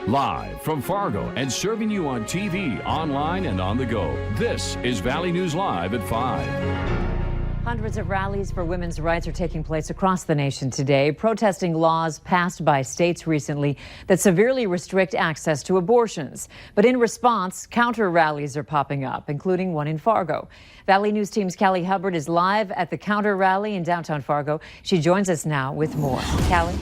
Live from Fargo and serving you on TV, online, and on the go. This is Valley News Live at 5. Hundreds of rallies for women's rights are taking place across the nation today, protesting laws passed by states recently that severely restrict access to abortions. But in response, counter rallies are popping up, including one in Fargo. Valley News Team's Callie Hubbard is live at the counter rally in downtown Fargo. She joins us now with more. Callie?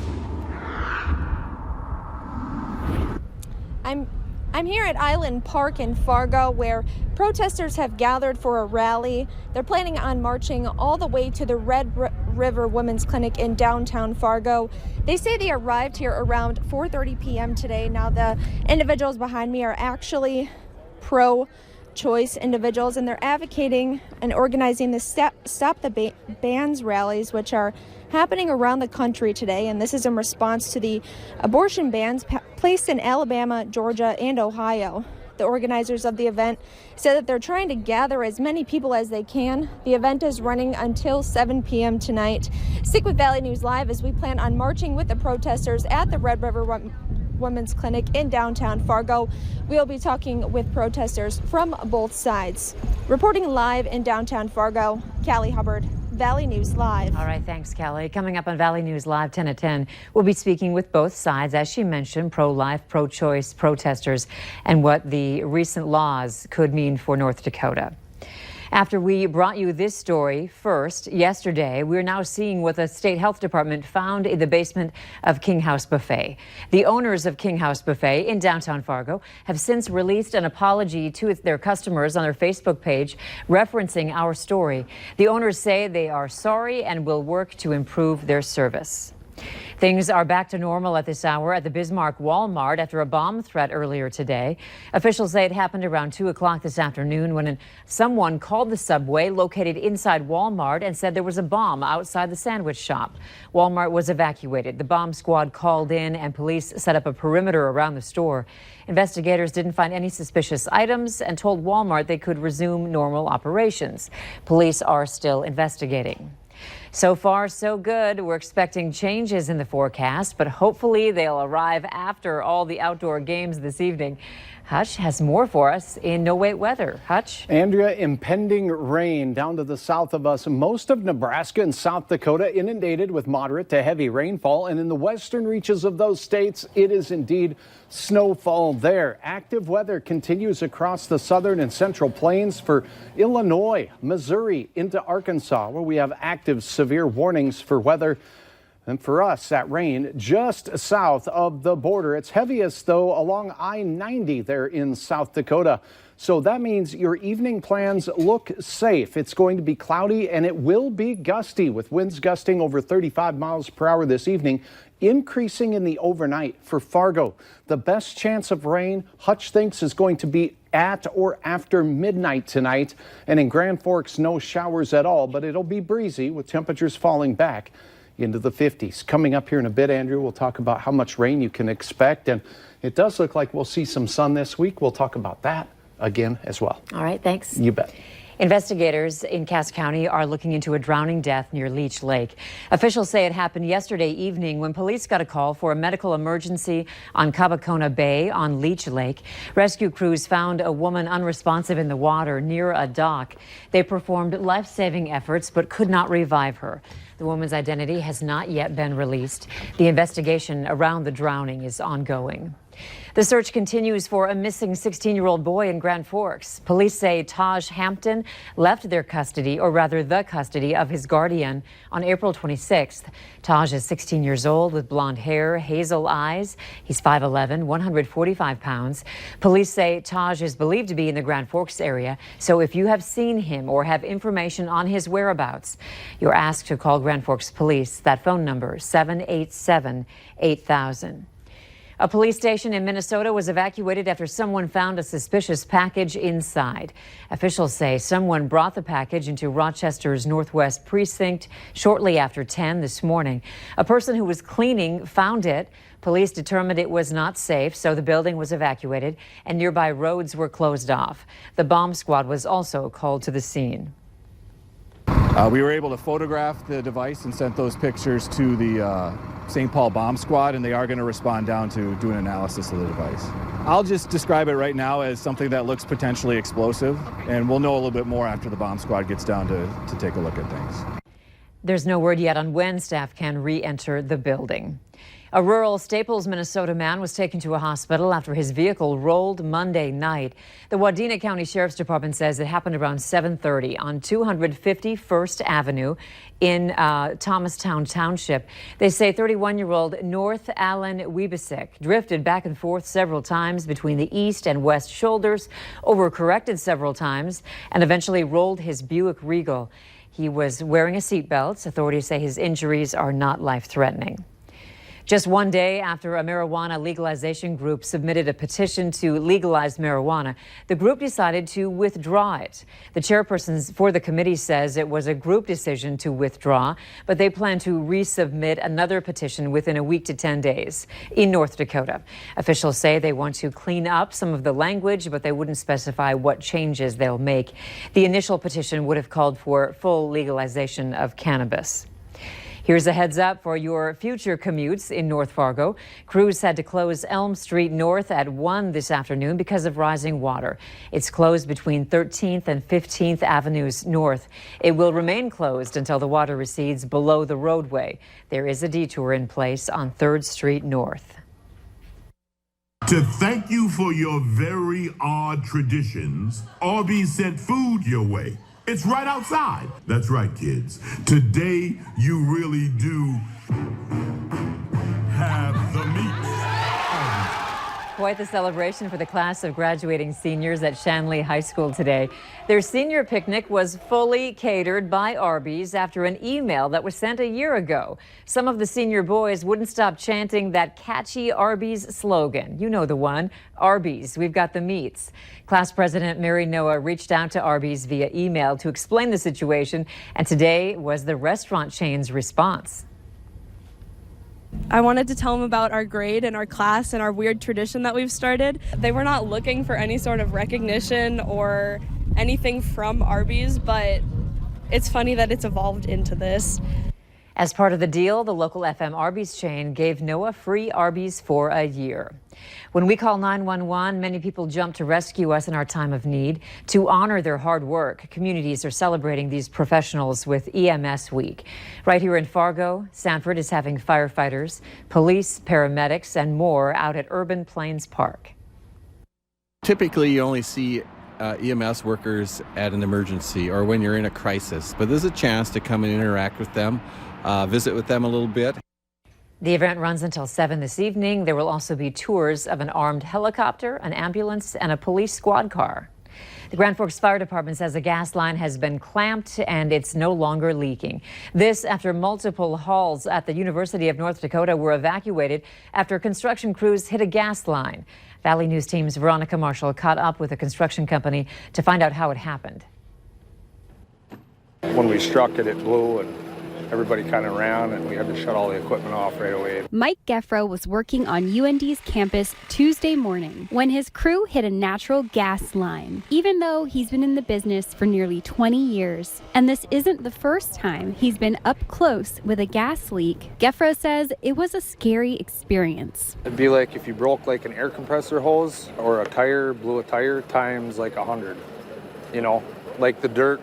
I'm here at Island Park in Fargo, where protesters have gathered for a rally. They're planning on marching all the way to the Red River Women's Clinic in downtown Fargo. They say they arrived here around 4:30 p.m. today. Now, the individuals behind me are actually pro-choice individuals, and they're advocating and organizing the Stop the Bans rallies, which are happening around the country today, and this is in response to the abortion bans placed in Alabama, Georgia, and Ohio. The organizers of the event said that they're trying to gather as many people as they can. The event is running until 7 p.m. tonight. Stick with Valley News Live as we plan on marching with the protesters at the Red River Women's Clinic in downtown Fargo. We'll be talking with protesters from both sides. Reporting live in downtown Fargo, Callie Hubbard, Valley News Live. All right, thanks, Callie. Coming up on Valley News Live 10 at 10, we'll be speaking with both sides, as she mentioned, pro-life, pro-choice protesters, and what the recent laws could mean for North Dakota. After we brought you this story first yesterday, we're now seeing what the state health department found in the basement of King House Buffet. The owners of King House Buffet in downtown Fargo have since released an apology to their customers on their Facebook page, referencing our story. The owners say they are sorry and will work to improve their service. Things are back to normal at this hour at the Bismarck Walmart after a bomb threat earlier today. Officials say it happened around 2 o'clock this afternoon when someone called the Subway located inside Walmart and said there was a bomb outside the sandwich shop. Walmart was evacuated. The bomb squad called in and police set up a perimeter around the store. Investigators didn't find any suspicious items and told Walmart they could resume normal operations. Police are still investigating. So far, so good. We're expecting changes in the forecast, but hopefully they'll arrive after all the outdoor games this evening. Hutch has more for us in No Wait Weather. Hutch? Andrea, impending rain down to the south of us. Most of Nebraska and South Dakota inundated with moderate to heavy rainfall. And in the western reaches of those states, it is indeed snowfall there. Active weather continues across the southern and central plains for Illinois, Missouri, into Arkansas, where we have active severe warnings for weather. And for us, that rain just south of the border. It's heaviest, though, along I-90 there in South Dakota. So that means your evening plans look safe. It's going to be cloudy and it will be gusty with winds gusting over 35 miles per hour this evening, increasing in the overnight for Fargo. The best chance of rain, Hutch thinks, is going to be at or after midnight tonight. And in Grand Forks, no showers at all, but it'll be breezy with temperatures falling back into the 50s. Coming up here in a bit, Andrew, we'll talk about how much rain you can expect. And it does look like we'll see some sun this week. We'll talk about that again as well. All right, thanks. You bet. Investigators in Cass County are looking into a drowning death near Leech Lake. Officials say it happened yesterday evening when police got a call for a medical emergency on Cabacona Bay on Leech Lake. Rescue crews found a woman unresponsive in the water near a dock. They performed life-saving efforts but could not revive her. The woman's identity has not yet been released. The investigation around the drowning is ongoing. The search continues for a missing 16-year-old boy in Grand Forks. Police say Taj Hampton left their custody, or rather the custody, of his guardian on April 26th. Taj is 16 years old with blonde hair, hazel eyes. He's 5'11", 145 pounds. Police say Taj is believed to be in the Grand Forks area, so if you have seen him or have information on his whereabouts, you're asked to call Grand Forks Police. That phone number, 787-8000. A police station in Minnesota was evacuated after someone found a suspicious package inside. Officials say someone brought the package into Rochester's Northwest Precinct shortly after 10 this morning. A person who was cleaning found it. Police determined it was not safe, so the building was evacuated and nearby roads were closed off. The bomb squad was also called to the scene. We were able to photograph the device and sent those pictures to the St. Paul Bomb Squad, and they are going to respond down to do an analysis of the device. I'll just describe it right now as something that looks potentially explosive, and we'll know a little bit more after the Bomb Squad gets down to take a look at things. There's no word yet on when staff can re-enter the building. A rural Staples, Minnesota man was taken to a hospital after his vehicle rolled Monday night. The Wadena County Sheriff's Department says it happened around 7:30 on 250 First Avenue in Thomastown Township. They say 31-year-old North Allen Wiebesick drifted back and forth several times between the east and west shoulders, overcorrected several times, and eventually rolled his Buick Regal. He was wearing a seatbelt. Authorities say his injuries are not life-threatening. Just one day after a marijuana legalization group submitted a petition to legalize marijuana, the group decided to withdraw it. The chairperson for the committee says it was a group decision to withdraw, but they plan to resubmit another petition within a week to 10 days in North Dakota. Officials say they want to clean up some of the language, but they wouldn't specify what changes they'll make. The initial petition would have called for full legalization of cannabis. Here's a heads up for your future commutes in North Fargo. Crews had to close Elm Street North at 1 this afternoon because of rising water. It's closed between 13th and 15th Avenues North. It will remain closed until the water recedes below the roadway. There is a detour in place on 3rd Street North. To thank you for your very odd traditions, Arby's sent food your way. It's right outside. That's right, kids. Today, you really do have the meat. Quite the celebration for the class of graduating seniors at Shanley High School today. Their senior picnic was fully catered by Arby's after an email that was sent a year ago. Some of the senior boys wouldn't stop chanting that catchy Arby's slogan. You know the one, Arby's, we've got the meats. Class President Mary Noah reached out to Arby's via email to explain the situation, and today was the restaurant chain's response. I wanted to tell them about our grade and our class and our weird tradition that we've started. They were not looking for any sort of recognition or anything from Arby's, but it's funny that it's evolved into this. As part of the deal, the local FM Arby's chain gave Noah free Arby's for a year. When we call 911, many people jump to rescue us in our time of need. To honor their hard work, communities are celebrating these professionals with EMS Week. Right here in Fargo, Sanford is having firefighters, police, paramedics, and more out at Urban Plains Park. Typically, you only see EMS workers at an emergency or when you're in a crisis, but there's a chance to come and interact with them, visit with them a little bit. The event runs until 7 this evening. There will also be tours of an armed helicopter, an ambulance, and a police squad car. The Grand Forks Fire Department says a gas line has been clamped and it's no longer leaking. This after multiple halls at the University of North Dakota were evacuated after construction crews hit a gas line. Valley News Team's Veronica Marshall caught up with a construction company to find out how it happened. When we struck it, it blew and everybody kind of ran and we had to shut all the equipment off right away. Mike Geffro was working on UND's campus Tuesday morning when his crew hit a natural gas line, even though he's been in the business for nearly 20 years. And this isn't the first time he's been up close with a gas leak. Geffro says it was a scary experience. It'd be like if you broke like an air compressor hose or a tire, blew a tire times like 100. You know, like the dirt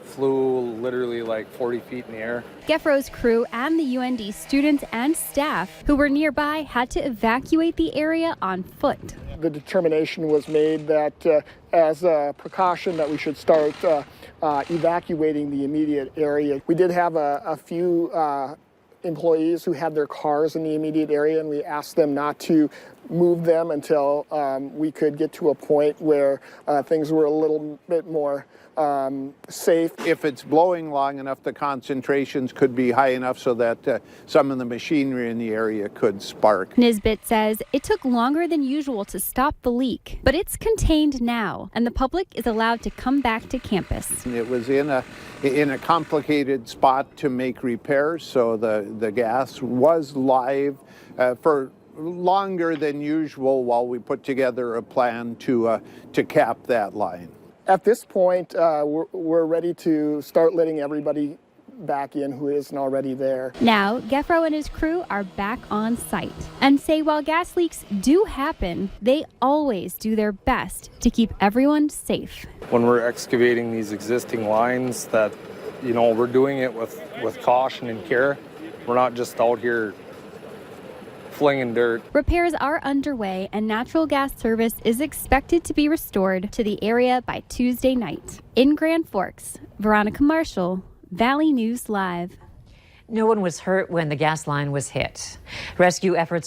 flew literally like 40 feet in the air. Geffro's crew and the UND students and staff who were nearby had to evacuate the area on foot. The determination was made that as a precaution that we should start evacuating the immediate area. We did have a few employees who had their cars in the immediate area, and we asked them not to move them until we could get to a point where things were a little bit more safe. If it's blowing long enough, the concentrations could be high enough so that some of the machinery in the area could spark. Nisbet says it took longer than usual to stop the leak, but it's contained now, and the public is allowed to come back to campus. It was in a complicated spot to make repairs, so the gas was live for longer than usual while we put together a plan to cap that line. At this point, we're ready to start letting everybody back in who isn't already there. Now, Geffro and his crew are back on site and say while gas leaks do happen, they always do their best to keep everyone safe. When we're excavating these existing lines, that, we're doing it with caution and care. We're not just out here flinging dirt. Repairs are underway and natural gas service is expected to be restored to the area by Tuesday night. In Grand Forks, Veronica Marshall, Valley News Live. No one was hurt when the gas line was hit. Rescue efforts